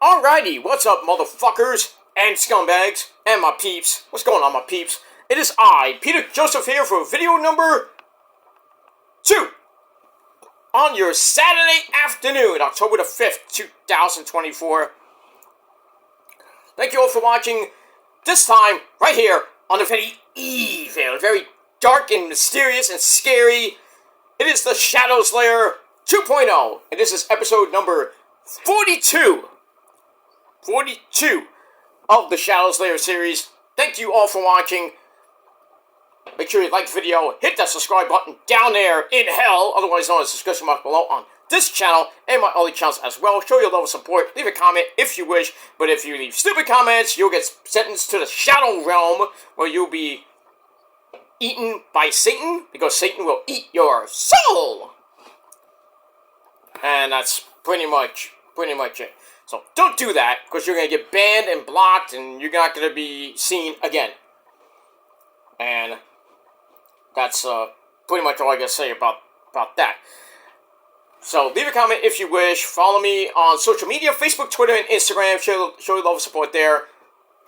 Alrighty, what's up, motherfuckers and scumbags and my peeps? What's going on, my peeps? It is I, Peter Joseph, here for video number 2 on your Saturday afternoon, October the 5th, 2024. Thank you all for watching. This time, right here on the very evil, very dark and mysterious and scary, it is the Shadows Lair 2.0, and this is episode number 42 of the Shadows Lair series. Thank you all for watching. Make sure you like the video, hit that subscribe button down there in hell, otherwise known as the discussion mark below, on this channel and my other channels as well. Show your love and support. Leave a comment if you wish, but if you leave stupid comments, you'll get sentenced to the Shadow Realm, where you'll be eaten by Satan, because Satan will eat your soul. And that's pretty much it. So don't do that, because you're going to get banned and blocked, and you're not going to be seen again. And that's pretty much all I got to say about that. So leave a comment if you wish. Follow me on social media, Facebook, Twitter, and Instagram. Show your love and support there.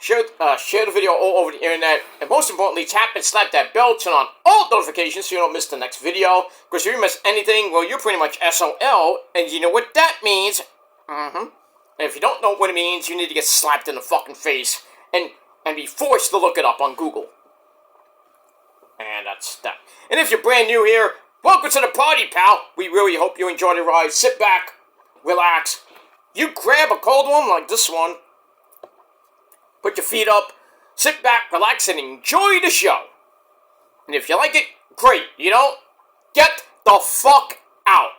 Share the video all over the internet. And most importantly, tap and slap that bell. Turn on all notifications so you don't miss the next video. Because if you miss anything, well, you're pretty much SOL. And you know what that means. And if you don't know what it means, you need to get slapped in the fucking face and be forced to look it up on Google. And that's that. And if you're brand new here, welcome to the party, pal. We really hope you enjoy the ride. Sit back, relax. You grab a cold one like this one. Put your feet up, sit back, relax, and enjoy the show. And if you like it, great. You don't, get the fuck out.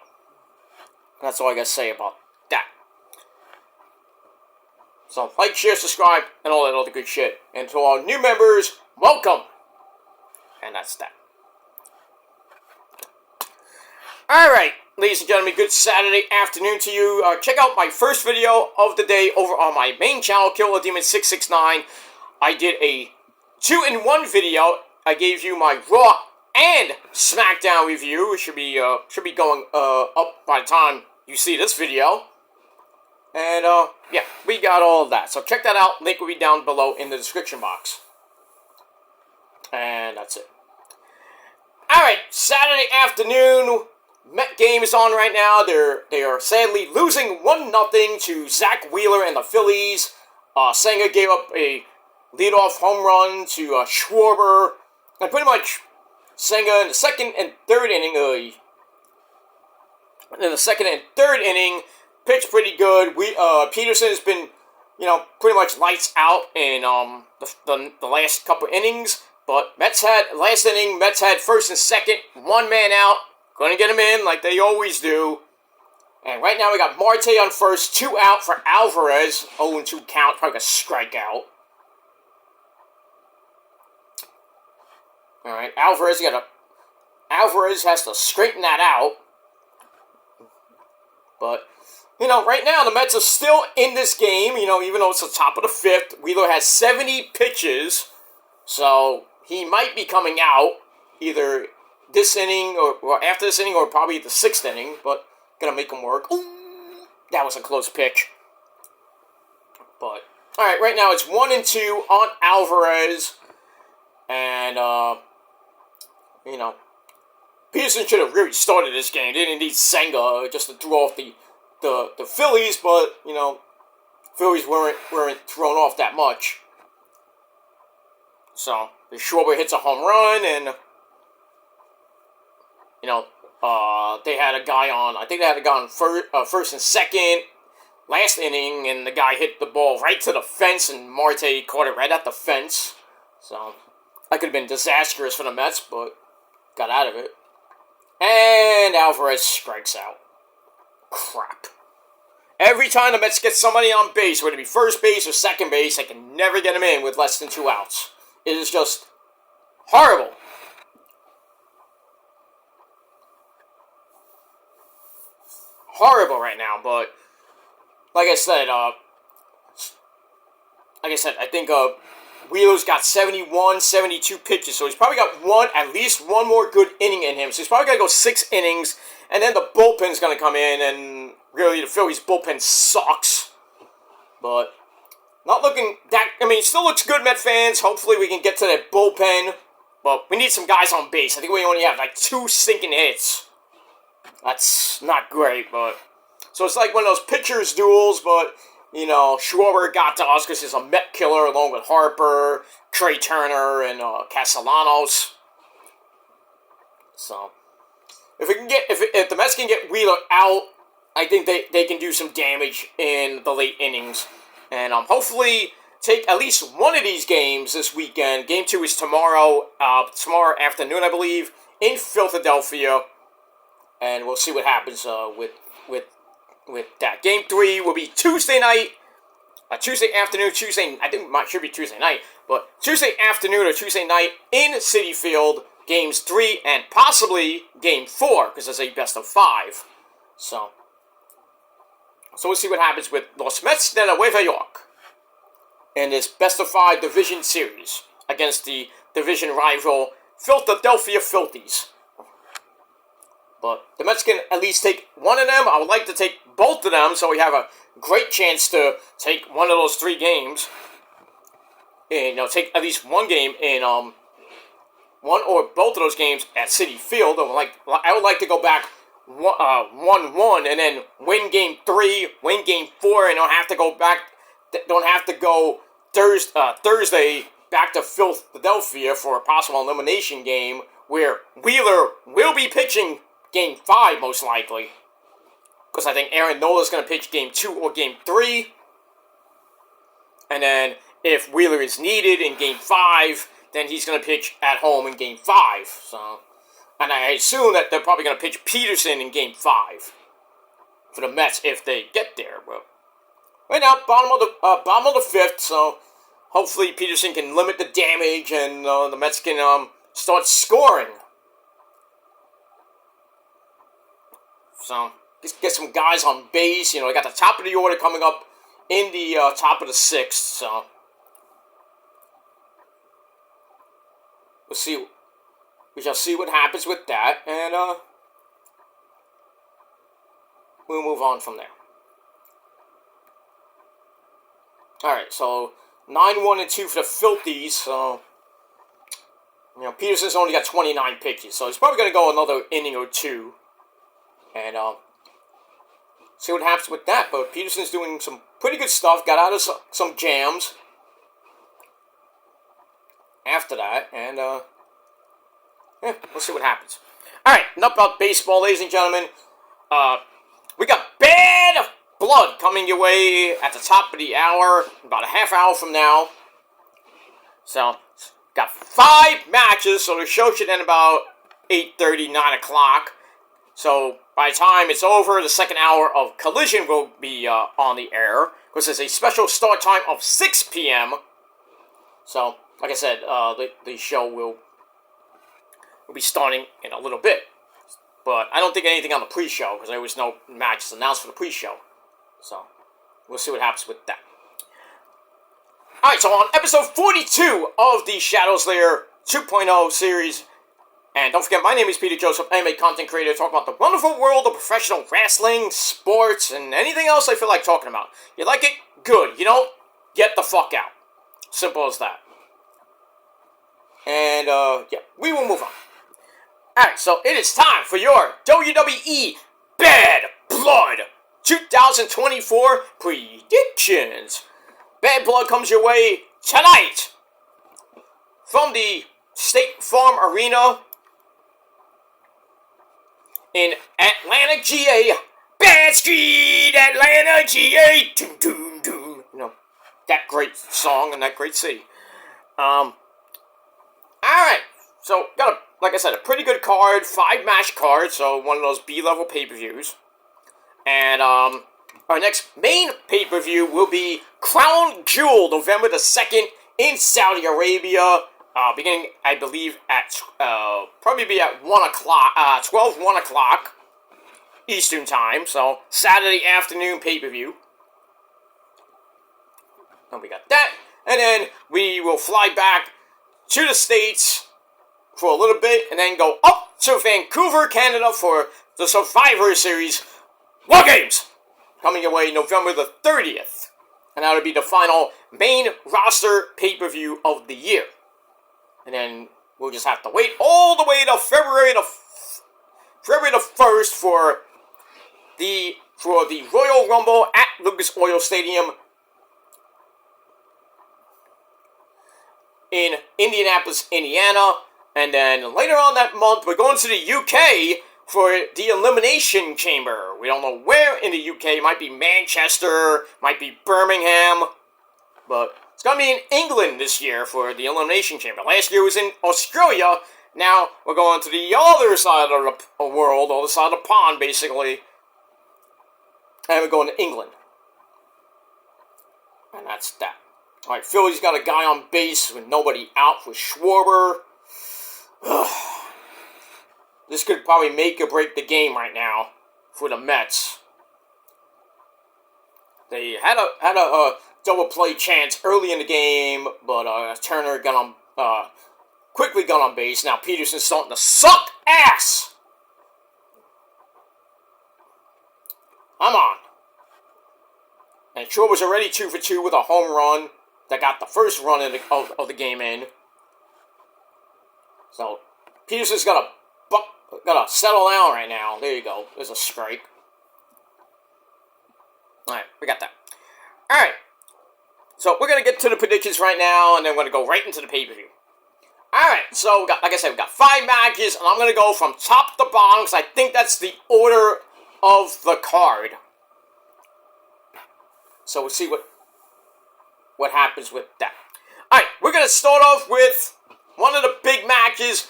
That's all I gotta say about that. So, like, share, subscribe, and all that other good shit. And to all new members, welcome. And that's that. Alright, ladies and gentlemen, good Saturday afternoon to you. Check out my first video of the day over on my main channel, Killer Demon 669. I did a 2-in-1 video. I gave you my Raw and SmackDown review. It should be going up by the time you see this video. And, yeah, we got all of that. So check that out. Link will be down below in the description box. And that's it. Alright, Saturday afternoon. Met game is on right now. They are sadly losing 1-0 to Zach Wheeler and the Phillies. Senga gave up a leadoff home run to Schwarber. And pretty much Senga in the second and third inning, pitched pretty good. Peterson has been, pretty much lights out in the last couple innings. But Mets had first and second, 1 man out. Gonna get him in like they always do. And right now we got Marte on first, 2 out for Alvarez. 0-2 count, probably a strikeout. Alright, Alvarez has to straighten that out. But, right now the Mets are still in this game, even though it's the top of the 5th. Wheeler has 70 pitches, so he might be coming out either this inning or after this inning or probably the 6th inning, but gonna make him work. Ooh, that was a close pitch. But, alright, right now it's 1-2 on Alvarez. And, Peterson should have really started this game. They didn't need Senga just to throw off the Phillies, but, Phillies weren't thrown off that much. So, the Schwarber hits a home run, and, they had a guy on first and second last inning, and the guy hit the ball right to the fence, and Marte caught it right at the fence. So, that could have been disastrous for the Mets, but got out of it. And Alvarez strikes out. Crap. Every time the Mets get somebody on base, whether it be first base or second base, they can never get him in with less than 2 outs. It is just horrible. Horrible right now, but like I said, I think Wheeler's got 71, 72 pitches, so he's probably got at least one more good inning in him. So he's probably got to go 6 innings, and then the bullpen's going to come in, and really the Phillies bullpen sucks. But not looking that. I mean, it still looks good, Met fans. Hopefully, we can get to that bullpen. But we need some guys on base. I think we only have like 2 sinking hits. That's not great, but so it's like one of those pitchers duels. But you know, Schwarber got to us because he's a Met killer along with Harper, Trey Turner, and Castellanos. So if we can get if the Mets can get Wheeler out, I think they can do some damage in the late innings, and hopefully take at least one of these games this weekend. Game 2 is tomorrow afternoon, I believe, in Philadelphia, and we'll see what happens with that. Game 3 will be Tuesday night, Tuesday afternoon, I think it should be Tuesday night, but Tuesday afternoon or Tuesday night in Citi Field. Games 3 and possibly Game 4, because it's a best of 5. So we'll see what happens with Los Mets de Nueva York in this best of 5 division series against the division rival Philadelphia Phillies. But the Mets can at least take one of them. I would like to take both of them, so we have a great chance to take one of those 3 games. And take at least one game in one or both of those games at Citi Field. I would like to go back 1-1 and then win Game 3, win Game 4, and don't have to go Thursday back to Philadelphia for a possible elimination game where Wheeler will be pitching Game 5 most likely, because I think Aaron Nola's going to pitch Game 2 or Game 3, and then if Wheeler is needed in Game 5, then he's going to pitch at home in Game 5. So, and I assume that they're probably going to pitch Peterson in Game 5 for the Mets if they get there. But right now, bottom of the 5th, so hopefully Peterson can limit the damage and the Mets can start scoring. So just get some guys on base. They got the top of the order coming up in the top of the 6th. So we shall see what happens with that, and we'll move on from there. Alright, so 9-1-2 for the Phillies. So Peterson's only got 29 pitches, so he's probably going to go another inning or 2, and see what happens with that. But Peterson's doing some pretty good stuff, got out of some jams after that, and we'll see what happens. Alright, enough about baseball, ladies and gentlemen. We got Bad Blood coming your way at the top of the hour, about a half hour from now. So, got 5 matches, so the show should end about 8:30, 9 o'clock. So, by the time it's over, the second hour of Collision will be on the air, because there's a special start time of 6 p.m. So, like I said, the show will be starting in a little bit. But I don't think anything on the pre-show, because there was no matches announced for the pre-show. So, we'll see what happens with that. Alright, so on episode 42 of the Shadows Lair 2.0 series, and don't forget, my name is Peter Joseph. I am a content creator talking about the wonderful world of professional wrestling, sports, and anything else I feel like talking about. You like it? Good. You don't? Get the fuck out. Simple as that. And, yeah, we will move on. Alright, so it is time for your WWE Bad Blood 2024 predictions. Bad Blood comes your way tonight from the State Farm Arena in Atlanta, GA. Bad Street, Atlanta, GA. Doom, doom, doom. That great song and that great city. Alright, so got like I said, a pretty good card, 5-match card, so one of those B-level pay-per-views. And our next main pay-per-view will be Crown Jewel, November the 2nd in Saudi Arabia, beginning, I believe, at, probably be at 1 o'clock Eastern Time, so Saturday afternoon pay-per-view. And we got that, and then we will fly back to the States for a little bit, and then go up to Vancouver, Canada for the Survivor Series War Games, coming away November the 30th. and that would be the final main roster pay-per-view of the year. And then we'll just have to wait all the way to February the 1st for the Royal Rumble at Lucas Oil Stadium in Indianapolis, Indiana. And then later on that month, we're going to the UK for the Elimination Chamber. We don't know where in the UK. It might be Manchester, might be Birmingham, but it's going to be in England this year for the Elimination Chamber. Last year was in Australia. Now we're going to the other side of the world, other side of the pond, basically. And we're going to England. And that's that. Alright, Philly's got a guy on base with nobody out for Schwarber. This could probably make or break the game right now for the Mets. They had a double play chance early in the game, but Turner quickly got on base. Now Peterson's starting to suck ass. Come on. And Schwarber was already 2 for 2 with a home run that got the first run of the game in. So Peterson's got to settle down right now. There you go. There's a strike. Alright, we got that. Alright. So we're going to get to the predictions right now, and then we're going to go right into the pay-per-view. Alright, so like I said, we've got 5 matches, and I'm going to go from top to bottom, because I think that's the order of the card. So we'll see what happens with that. Alright, we're going to start off with one of the big matches.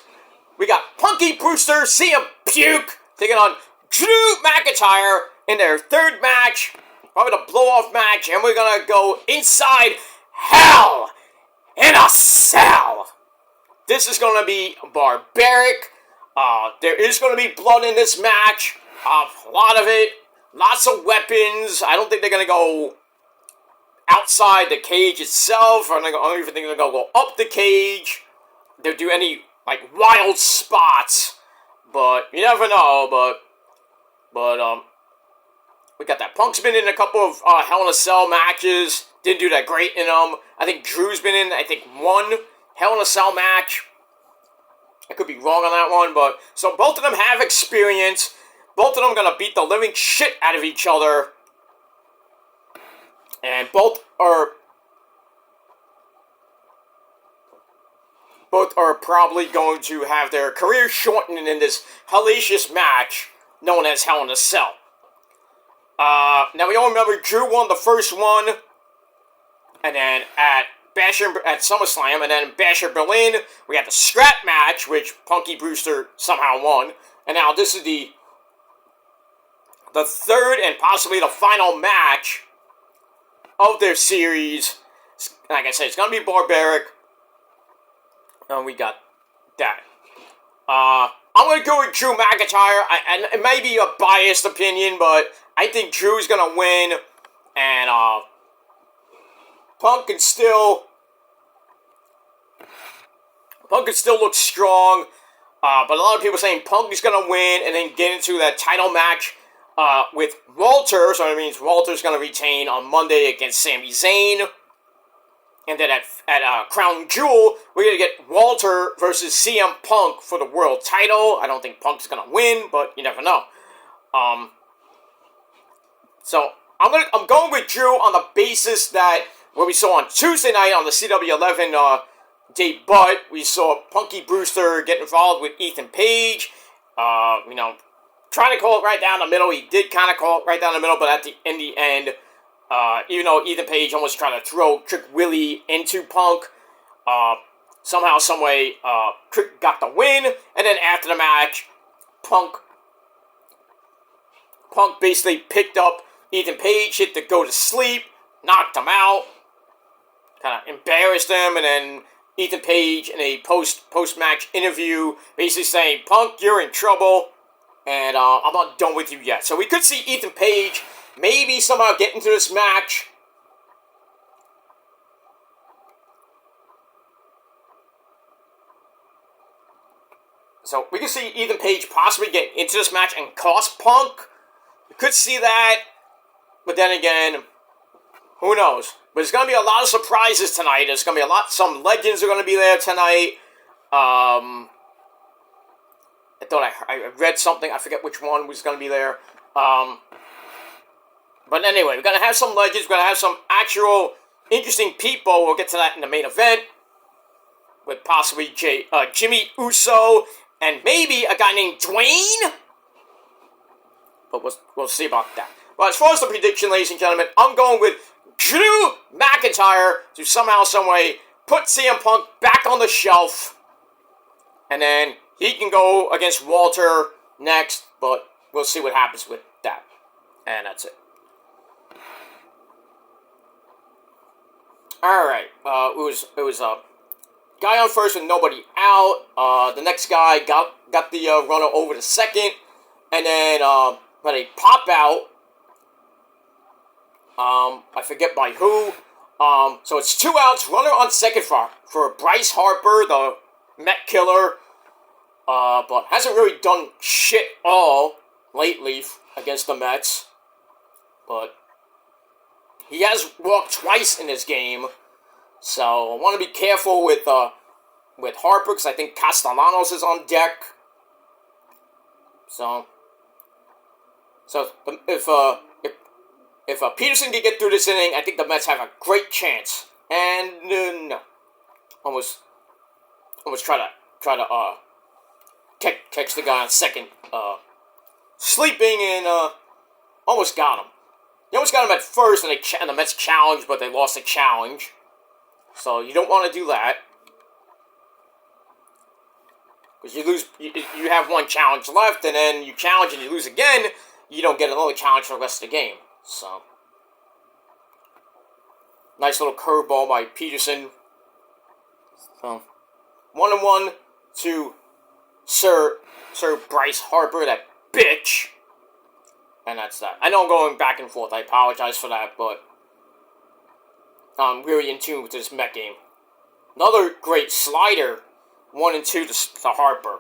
We got Punky Brewster, CM Punk, taking on Drew McIntyre in their third match. Probably the blow-off match. And we're going to go inside Hell in a Cell. This is going to be barbaric. There is going to be blood in this match. A lot of it. Lots of weapons. I don't think they're going to go outside the cage itself. I don't even think they're going to go up the cage. They'll do any wild spots, but you never know. But we got that. Punk's been in a couple of Hell in a Cell matches. Didn't do that great in them. I think Drew's been in, one Hell in a Cell match. I could be wrong on that one, but so both of them have experience. Both of them are gonna beat the living shit out of each other, and both are probably going to have their career shortened in this hellacious match known as Hell in a Cell. Now we all remember Drew won the first one, and then at SummerSlam, and then Basher Berlin, we had the scrap match, which Punky Brewster somehow won, and now this is the third and possibly the final match of their series. Like I said, it's going to be barbaric. And we got that. I'm going to go with Drew McIntyre. And it may be a biased opinion, but I think Drew's going to win. And Punk can still look strong. But a lot of people are saying Punk is going to win and then get into that title match with Walter. So that means Walter's going to retain on Monday against Sami Zayn. And then at Crown Jewel, we're going to get Walter versus CM Punk for the world title. I don't think Punk's going to win, but you never know. So I'm going with Drew on the basis that what we saw on Tuesday night on the CW11 debut, we saw Punky Brewster get involved with Ethan Page. Trying to call it right down the middle. He did kind of call it right down the middle, but in the end, even though Ethan Page almost tried to throw Trick Willie into Punk, somehow, someway, Trick got the win. And then after the match, Punk basically picked up Ethan Page, hit the go to sleep, knocked him out, kind of embarrassed him, and then Ethan Page in a post-match interview basically saying, Punk, you're in trouble, and I'm not done with you yet. So we could see Ethan Page maybe somehow get into this match. So we could see Ethan Page possibly get into this match and cost Punk. We could see that. But then again, Who knows? But there's going to be a lot of surprises tonight. There's going to be some legends are going to be there tonight. I thought I read something. I forget which one was going to be there. But anyway, we're going to have some legends. We're going to have some actual interesting people. We'll get to that in the main event. With possibly Jimmy Uso and maybe a guy named Dwayne. But we'll see about that. But as far as the prediction, ladies and gentlemen, I'm going with Drew McIntyre to somehow, someway put CM Punk back on the shelf. And then he can go against Walter next. But we'll see what happens with that. And that's it. Alright. It was guy on first with nobody out. The next guy got the runner over to second. And then when they pop out, I forget by who. So it's 2 outs, runner on second for Bryce Harper, the Met killer. But hasn't really done shit all lately against the Mets. But he has walked twice in this game. So I want to be careful with Harper because I think Castellanos is on deck. So if Peterson can get through this inning, I think the Mets have a great chance. And no, almost try to catch the guy on second, sleeping, and almost got him. They almost got him at first, and the Mets challenged, but they lost the challenge. So you don't want to do that. Because you lose, you have one challenge left, and then you challenge and you lose again, you don't get another challenge for the rest of the game. So, nice little curveball by Peterson. So, 1-1 to Sir Bryce Harper, that bitch. And that's that. I know I'm going back and forth. I apologize for that, but I'm really in tune with this Met game. Another great slider, 1 and 2 to Harper.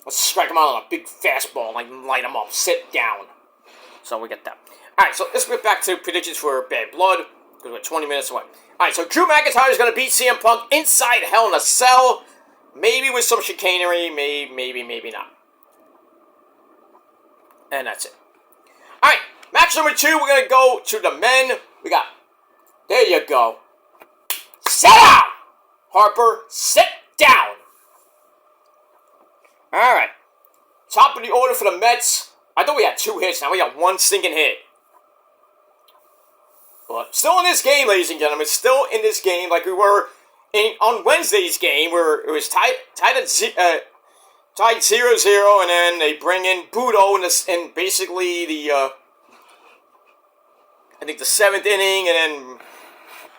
Let's strike him out on a big fastball, like light him up, sit down. So we get that. Alright, so let's get back to predictions for Bad Blood, because we're 20 minutes away. Alright, so Drew McIntyre is going to beat CM Punk inside Hell in a Cell. Maybe with some chicanery, maybe not. And that's it. Alright, match number 2, we're going to go to the men. We got, there you go. Sit down! Harper, sit down! Alright. Top of the order for the Mets. I thought we had 2 hits, now we got 1 stinking hit. But still in this game, ladies and gentlemen. Still in this game like we were on Wednesday's game, where it was tied 0-0, and then they bring in Budo in basically the I think the 7th inning, and then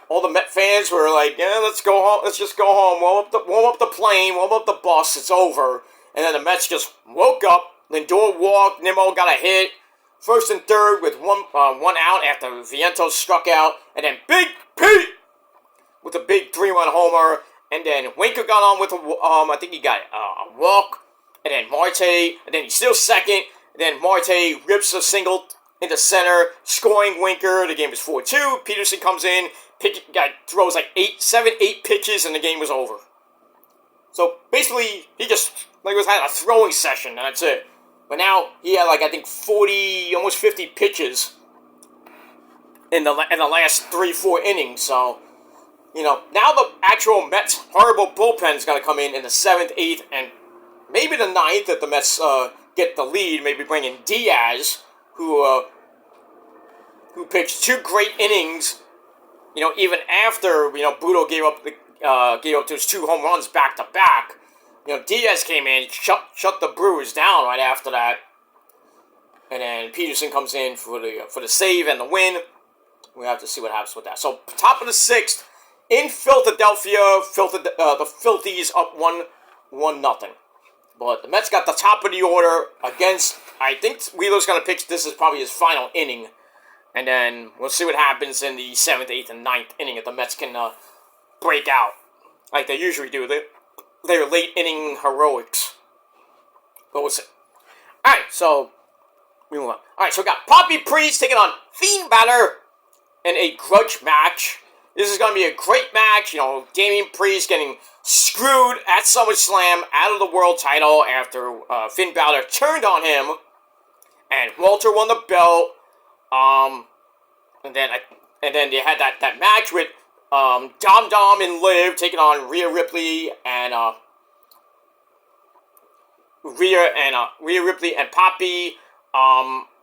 all the Met fans were like, "Yeah, let's go home. Let's just go home. Warm up the plane. Warm up the bus. It's over." And then the Mets just woke up. Lindor walked. Nimmo got a hit. First and third with one out after Vientos struck out, and then Big Pete with a big 3-run homer, and then Winker got on with I think he got a walk, and then Marte, and then he's still second, and then Marte rips a single into center, scoring Winker. The game is 4-2. Peterson comes in, throws like 8 pitches, and the game was over. So basically, he just had a throwing session, and that's it. But now he had I think 40, almost 50 pitches in the last 3-4 innings. So now the actual Mets' horrible bullpen is going to come in the 7th, 8th, and maybe the 9th if the Mets get the lead. Maybe bring in Diaz, who pitched 2 great innings. Even after Budo gave up those 2 home runs back to back. Diaz came in, shut the Brewers down right after that, and then Peterson comes in for the save and the win. We have to see what happens with that. So top of the 6th in Philadelphia, the Phillies up 1-0. But the Mets got the top of the order against. I think Wheeler's gonna pitch. This is probably his final inning, and then we'll see what happens in the 7th, 8th, and 9th inning if the Mets can break out like they usually do. They're late inning heroics. But we'll see. Alright, so we move on. Alright, so we got Poppy Priest taking on Fiend Balor. in a grudge match. This is going to be a great match. You know, Damian Priest getting screwed at SummerSlam out of the world title after Finn Balor turned on him, and Walter won the belt. And then they had that match with Dom Dom and Liv taking on Rhea Ripley and Rhea Ripley and Poppy.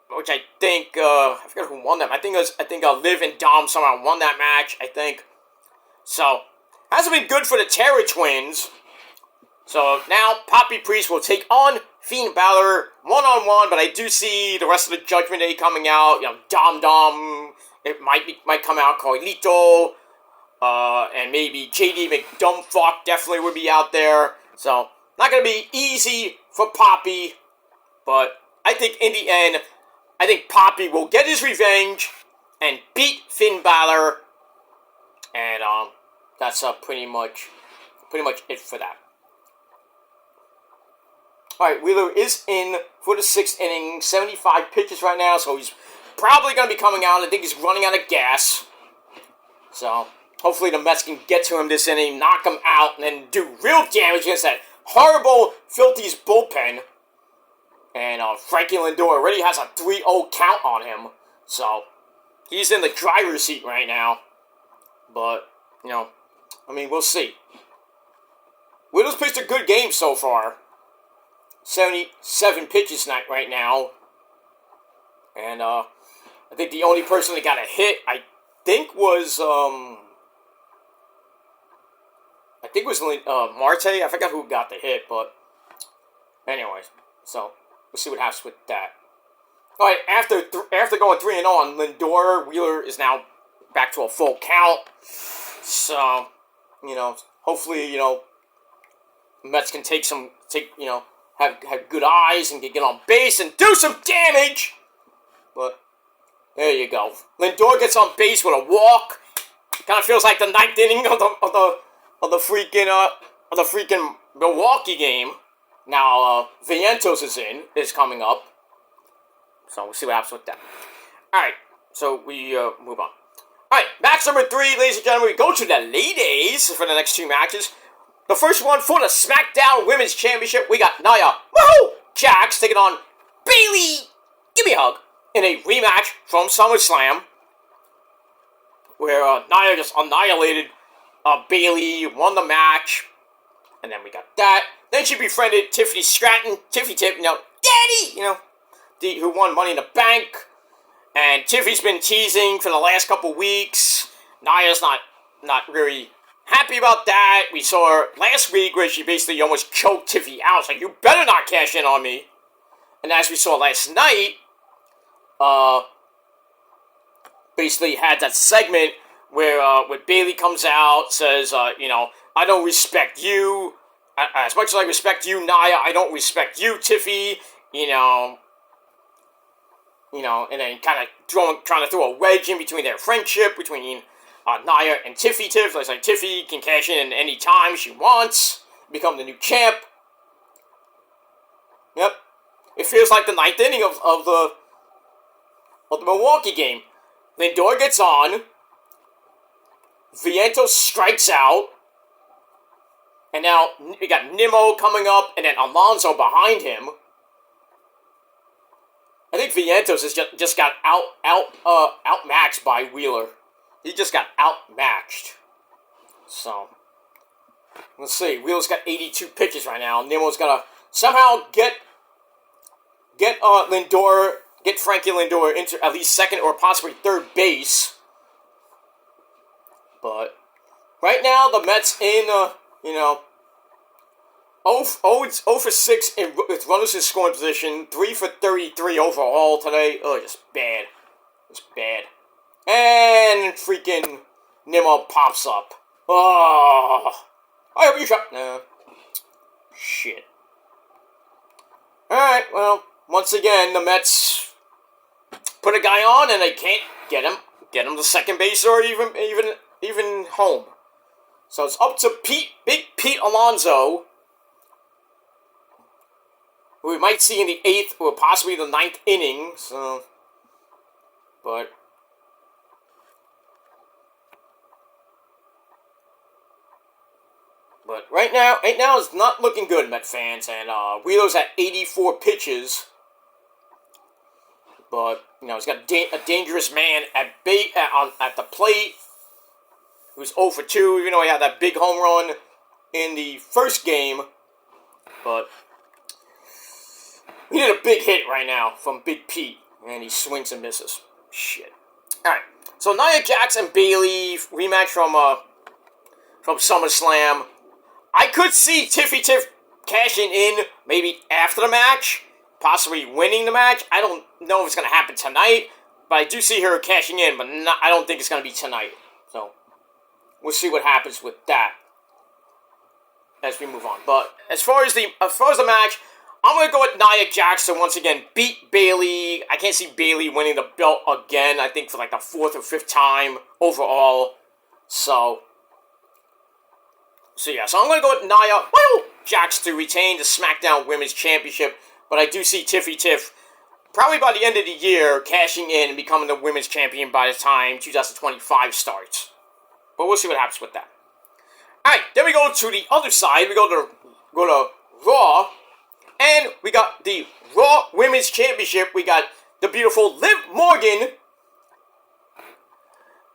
Which I think I forget who won them. I think Liv and Dom somehow won that match. I think so. Hasn't been good for the Terror Twins. So now Poppy Priest will take on Finn Balor one-on-one, but I do see the rest of the Judgment Day coming out. You know, Dom Dom, it might come out. Carlito, and maybe JD McDumbfuck definitely would be out there. So not gonna be easy for Poppy, but I think in the end, I think Poppy will get his revenge and beat Finn Balor, and that's pretty much it for that. Alright, Wheeler is in for the 6th inning, 75 pitches right now, so he's probably going to be coming out. I think he's running out of gas. So, hopefully the Mets can get to him this inning, knock him out, and then do real damage against that horrible Filthy's bullpen. And Frankie Lindor already has a 3-0 count on him, so he's in the driver's seat right now. But, you know, I mean, we'll see. Wheeler's pitched a good game so far. 77 pitches right now. And I think the only person that got a hit, I think was Marte. I forgot who got the hit, but anyways, so we'll see what happens with that. All right, after going 3-0 on Lindor, Wheeler is now back to a full count. So, you know, hopefully, you know, Mets can have good eyes and can get on base and do some damage. But there you go. Lindor gets on base with a walk. Kind of feels like the 9th inning of the freaking Milwaukee game. Now Vientos is coming up. So we'll see what happens with that. Alright, so we move on. Alright, match number 3, ladies and gentlemen. We go to the ladies for the next 2 matches. The first one for the SmackDown Women's Championship, we got Nia Jax taking on Bayley, give me a hug, in a rematch from SummerSlam, where Nia just annihilated Bayley, won the match, and then we got that. Then she befriended Tiffany Stratton, Tiffy Tip, you know, Daddy, you know, who won Money in the Bank, and Tiffy's been teasing for the last couple weeks. Nia's not really happy about that. We saw her last week where she basically almost choked Tiffy out. It's like, you better not cash in on me. And as we saw last night, basically had that segment where Bayley comes out, says, you know, I don't respect you. As much as I respect you, Nia, I don't respect you, Tiffy. You know, and then kind of trying to throw a wedge in between their friendship, between Nia and Tiffy. It's like Tiffy can cash in any time she wants, become the new champ. Yep. It feels like the 9th inning of the Milwaukee game. Lindor gets on. Vientos strikes out. And now we got Nimmo coming up, and then Alonso behind him. I think Vientos has just got outmatched by Wheeler. He just got outmatched. So, let's see. Wheeler's got 82 pitches right now. Nimmo's got to somehow get Frankie Lindor into at least second or possibly third base. But right now, the Mets in, 0 for 6 with runners in scoring position, 3 for 33 overall today. Oh, just bad. It's bad. And freaking Nimmo pops up. Oh, I hope you shot. No. Shit. Alright, well, once again, the Mets put a guy on and they can't get him to second base or even home. So it's up to Big Pete Alonso, who we might see in the 8th or possibly the 9th inning. So, but But right now it's not looking good, Met fans. And Wheeler's at 84 pitches. But, he's got a dangerous man at the plate who's 0 for 2, even though he had that big home run in the first game. But we need a big hit right now from Big Pete, and he swings and misses. Shit. Alright, so Nia Jax and Bayley rematch from SummerSlam. I could see Tiffy Tiff cashing in maybe after the match, possibly winning the match. I don't know if it's going to happen tonight, but I do see her cashing in, but I don't think it's going to be tonight. So, we'll see what happens with that as we move on. But as far as the match, I'm going to go with Nia Jax to once again beat Bayley. I can't see Bayley winning the belt again, I think for like the 4th or 5th time overall. So yeah, so I'm going to go with Nia Jax to retain the SmackDown Women's Championship. But I do see Tiffy Tiff, probably by the end of the year, cashing in and becoming the Women's Champion by the time 2025 starts. But we'll see what happens with that. Alright, then we go to the other side. We go to Raw. And we got the Raw Women's Championship. We got the beautiful Liv Morgan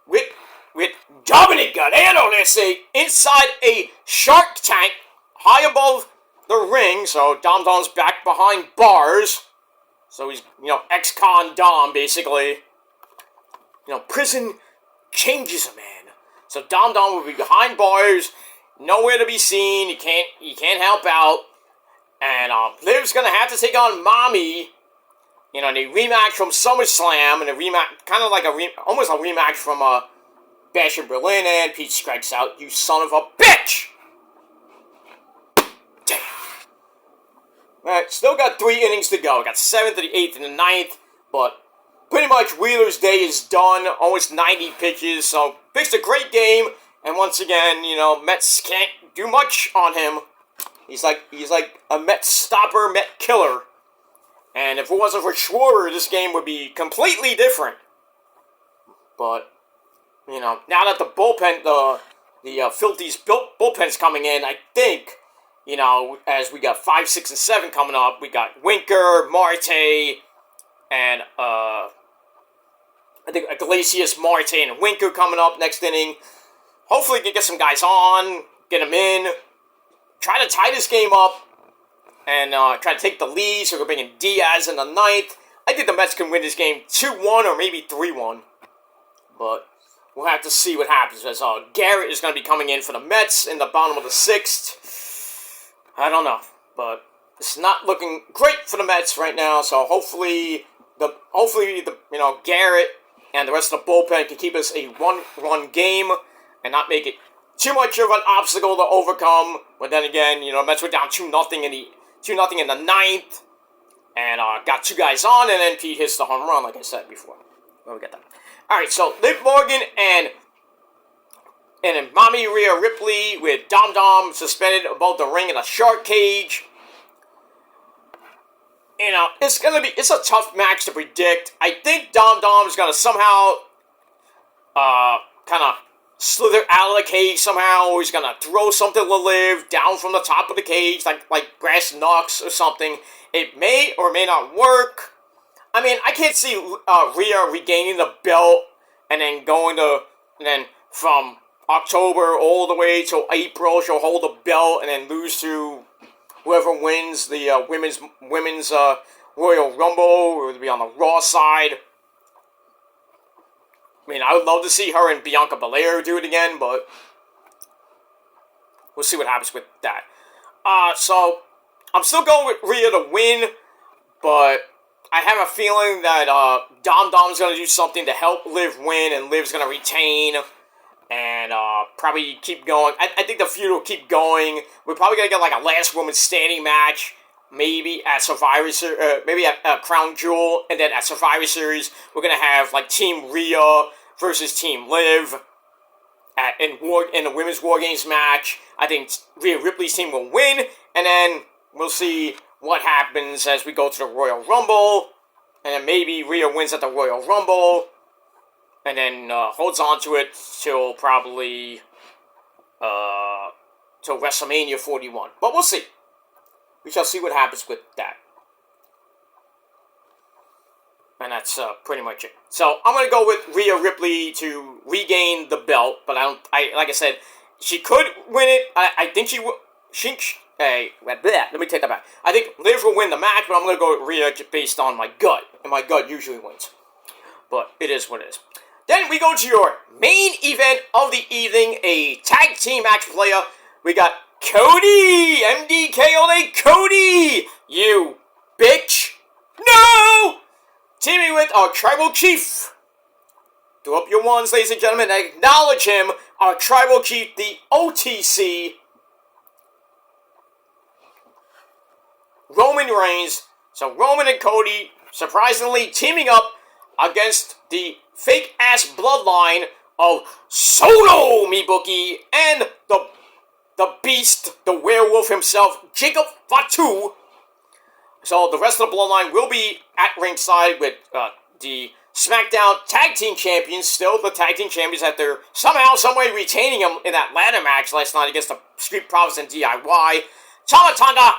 with Dominic Gargano, let's say, inside a shark tank high above the ring. So Dom Dom's back behind bars. So he's, ex-con Dom, basically. Prison changes a man. So Dom will be behind bars, nowhere to be seen. He can't help out. And Liv's gonna have to take on Mommy. The rematch from SummerSlam, and a rematch, kind of like almost a rematch from Bash in Berlin, and Pete strikes out. You son of a bitch! Damn. Alright, still got 3 innings to go. Got 7th, the 8th, and the 9th, but pretty much Wheeler's day is done. Almost 90 pitches, so pitched a great game. And once again, Mets can't do much on him. He's like a Met stopper, Met killer. And if it wasn't for Schwarber, this game would be completely different. But, now that the bullpen, the Filthy's bullpen's coming in, I think, as we got 5, 6, and 7 coming up, we got Winker, Marte, and, I think Iglesias, Marte, and Winker coming up next inning. Hopefully we can get some guys on, get them in, try to tie this game up, and try to take the lead, so we're bringing Diaz in the 9th. I think the Mets can win this game 2-1 or maybe 3-1. But we'll have to see what happens, as Garrett is going to be coming in for the Mets in the bottom of the 6th. I don't know, but it's not looking great for the Mets right now, so hopefully Garrett and the rest of the bullpen can keep us a one-run game and not make it too much of an obstacle to overcome. But then again, Mets were down 2-0 in the 9th, and got 2 guys on, and then Pete hits the home run, like I said before. Let me get that. All right, so Liv Morgan and then Mommy Rhea Ripley with Dom suspended above the ring in a shark cage. It's a tough match to predict. I think Dom is gonna somehow kind of slither out of the cage somehow, or he's gonna throw something to Liv down from the top of the cage, like grass knocks or something. It may or may not work. I mean, I can't see Rhea regaining the belt and then from October all the way till April, she'll hold the belt and then lose to whoever wins the women's Royal Rumble, or it'll be on the Raw side. I mean, I would love to see her and Bianca Belair do it again, but we'll see what happens with that. So I'm still going with Rhea to win, but I have a feeling that Dom's going to do something to help Liv win, and Liv's going to retain, and probably keep going. I think the feud will keep going. We're probably going to get like a last woman standing match, maybe at Survivor Series, maybe at Crown Jewel, and then at Survivor Series, we're going to have like Team Rhea versus Team Liv in the Women's War Games match. I think Rhea Ripley's team will win, and then we'll see what happens as we go to the Royal Rumble, and then maybe Rhea wins at the Royal Rumble, and then holds on to it till probably till WrestleMania 41. But we'll see. We shall see what happens with that. And that's pretty much it. So I'm gonna go with Rhea Ripley to regain the belt, but like I said, she could win it. I think she will. Let me take that back. I think Liv will win the match, but I'm gonna go with Rhea based on my gut, and my gut usually wins. But it is what it is. Then we go to your main event of the evening, a tag team match player. We got Cody, MDK Cody, you bitch. No! Teaming with our tribal chief. Do up your ones, ladies and gentlemen, and acknowledge him, our tribal chief, the OTC, Roman Reigns. So Roman and Cody, surprisingly, teaming up against the fake-ass bloodline of Solo Mibookie and the beast, the werewolf himself, Jacob Fatu. So the rest of the bloodline will be at ringside with the SmackDown Tag Team Champions, still the Tag Team Champions, that they're somehow, someway retaining them in that ladder match last night against the Street Profits and DIY, Tama Tonga,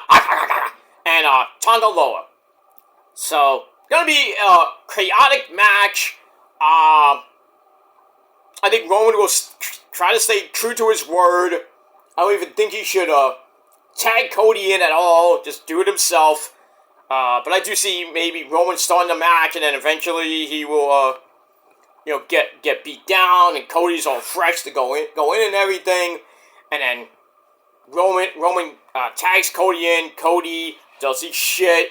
and Tonga Loa. So, gonna be a chaotic match. I think Roman will try to stay true to his word. I don't even think he should tag Cody in at all, just do it himself. But I do see maybe Roman starting the match, and then eventually he will, get beat down, and Cody's all fresh to go in and everything, and then Roman tags Cody in. Cody does his shit.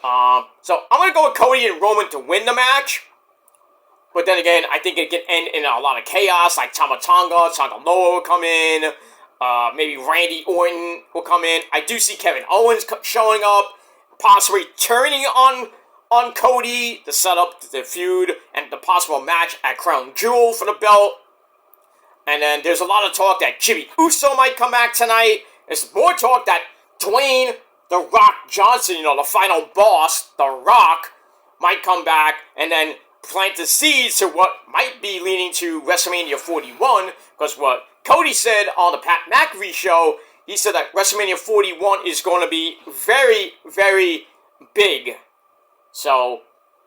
So I'm gonna go with Cody and Roman to win the match. But then again, I think it can end in a lot of chaos, like Tama Tonga Loa will come in. Maybe Randy Orton will come in. I do see Kevin Owens showing up, possibly turning on Cody to set up the feud and the possible match at Crown Jewel for the belt. And then there's a lot of talk that Jimmy Uso might come back tonight. There's more talk that Dwayne The Rock Johnson, the final boss, The Rock, might come back and then plant the seeds to what might be leading to WrestleMania 41, because what Cody said on the Pat McAfee show, he said that WrestleMania 41 is going to be very, very big. So,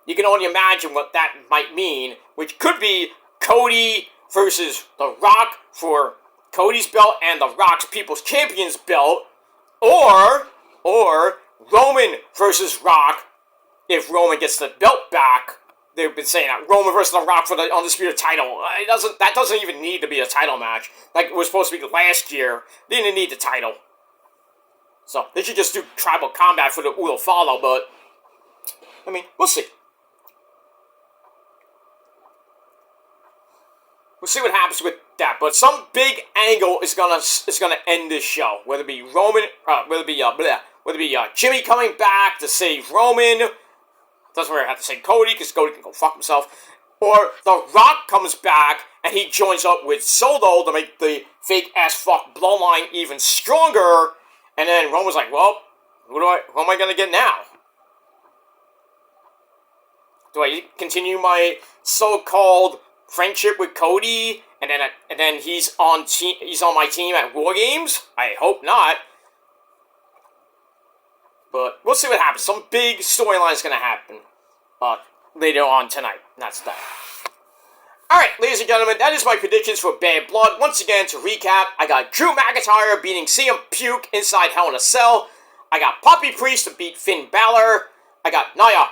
you can only imagine what that might mean, which could be Cody versus The Rock for Cody's belt and The Rock's People's Champions belt, or Roman versus Rock if Roman gets the belt back. They've been saying that Roman versus The Rock for the Undisputed title. That doesn't even need to be a title match. Like it was supposed to be last year. They didn't need the title. So, they should just do tribal combat for the Ulo Follow, but I mean, we'll see. We'll see what happens with that. But some big angle is gonna end this show. Whether it be Roman, whether it be Jimmy coming back to save Roman. Doesn't really have to say Cody, because Cody can go fuck himself. Or The Rock comes back, and he joins up with Solo to make the fake-ass fuck bloodline even stronger. And then Roman's like, well, who am I going to get now? Do I continue my so-called friendship with Cody, and then he's on my team at War Games? I hope not. But we'll see what happens. Some big storyline is going to happen later on tonight. And that's that. Alright, ladies and gentlemen, that is my predictions for Bad Blood. Once again, to recap, I got Drew McIntyre beating CM Punk inside Hell in a Cell. I got Poppy Priest to beat Finn Balor. I got Nia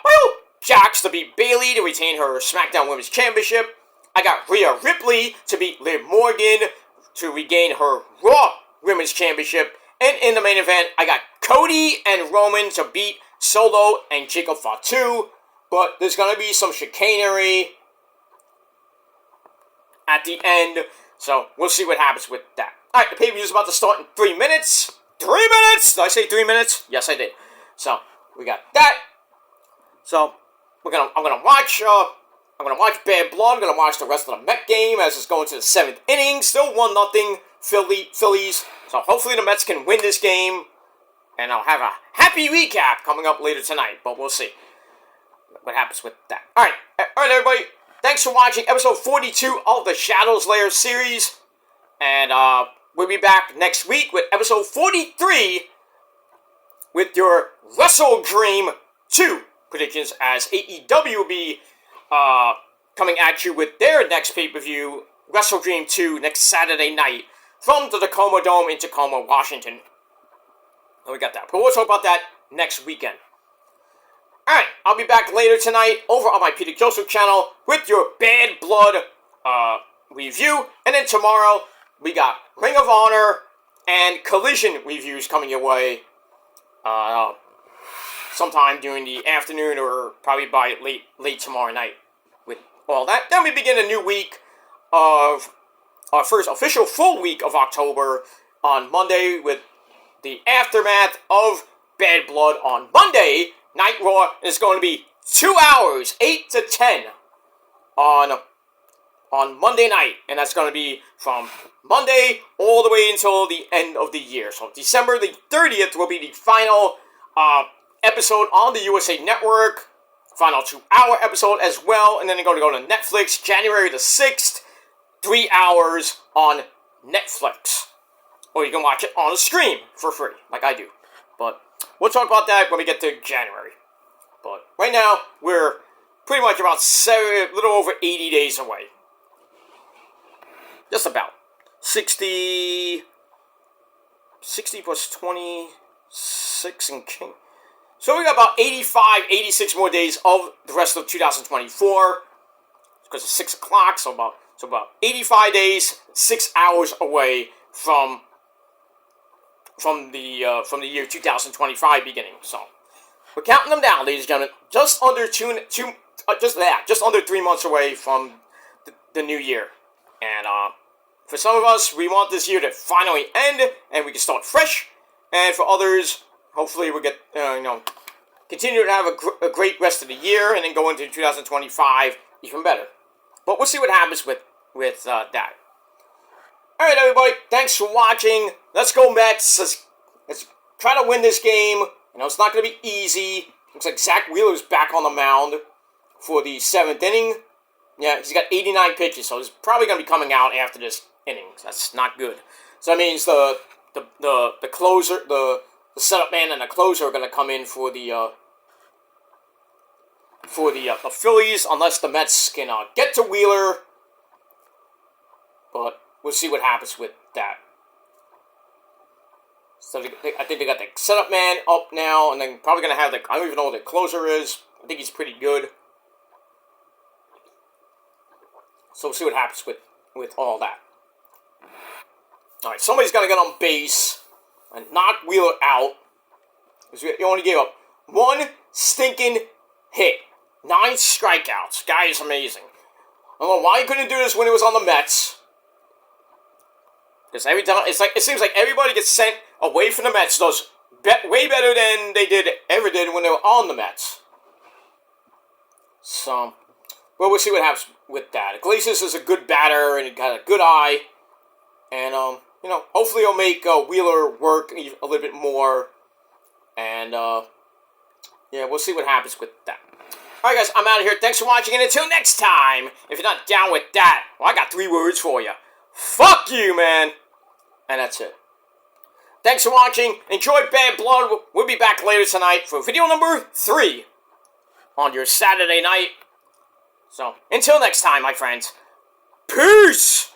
Jax to beat Bayley to retain her SmackDown Women's Championship. I got Rhea Ripley to beat Liv Morgan to regain her Raw Women's Championship. And in the main event, I got Cody and Roman to beat Solo and Jacob Fatu. But there's going to be some chicanery at the end. So we'll see what happens with that. Alright, the pay-per-view is about to start in 3 minutes. 3 minutes! Did I say 3 minutes? Yes, I did. So, we got that. So, I'm gonna watch Bad Blood. I'm gonna watch the rest of the Met game as it's going to the 7th inning. Still 1-0 Phillies. So hopefully the Mets can win this game. And I'll have a happy recap coming up later tonight. But we'll see what happens with that. Alright, everybody. Thanks for watching episode 42 of the Shadows Lair series. And we'll be back next week with episode 43 with your Wrestle Dream 2 predictions, as AEW will be coming at you with their next pay-per-view, Wrestle Dream 2, next Saturday night from the Tacoma Dome in Tacoma, Washington. And we got that. But we'll talk about that next weekend. Alright, I'll be back later tonight over on my Peter Joseph channel with your Bad Blood review. And then tomorrow, we got Ring of Honor and Collision reviews coming your way sometime during the afternoon or probably by late tomorrow night with all that. Then we begin a new week of our first official full week of October on Monday with the aftermath of Bad Blood on Monday. Night Raw is going to be 2 hours, 8 to 10 on Monday night. And that's going to be from Monday all the way until the end of the year. So December the 30th will be the final episode on the USA Network. Final 2-hour episode as well. And then they're going to go to Netflix January the 6th. 3 hours on Netflix. Or you can watch it on a stream for free, like I do. But we'll talk about that when we get to January. But right now, we're pretty much about a little over 80 days away. Just about. 60 plus 26 and king. So we got about 85, 86 more days of the rest of 2024. Because it's 6 o'clock, so about 85 days, 6 hours away from the year 2025 beginning. So we're counting them down, ladies and gentlemen. Just under just under 3 months away from the new year. And for some of us, we want this year to finally end and we can start fresh. And for others, hopefully we'll get continue to have a great rest of the year and then go into 2025 even better. But we'll see what happens with that. Alright, everybody, thanks for watching. Let's go Mets. Let's try to win this game. I know it's not going to be easy. Looks like Zach Wheeler's back on the mound for the 7th inning. Yeah, he's got 89 pitches, so he's probably going to be coming out after this inning. That's not good. So that means the closer, the setup man and the closer are going to come in for the Phillies, unless the Mets can get to Wheeler. But we'll see what happens with that. So I think they got the setup man up now, and then probably going to have I don't even know what the closer is. I think he's pretty good. So we'll see what happens with all that. Alright, somebody's got to get on base and knock Wheeler out. He only gave up 1 stinking hit. 9 strikeouts. Guy is amazing. I don't know why he couldn't do this when he was on the Mets. Because every time, it seems like everybody gets sent away from the Mets does way better than they ever did when they were on the Mets. So, well, we'll see what happens with that. Iglesias is a good batter and he got a good eye. And, hopefully he'll make Wheeler work a little bit more. And, yeah, we'll see what happens with that. Alright guys, I'm out of here. Thanks for watching, and until next time, if you're not down with that, well, I got 3 words for you. Fuck you, man! And that's it. Thanks for watching. Enjoy Bad Blood. We'll be back later tonight for video number 3 on your Saturday night. So, until next time, my friends. Peace!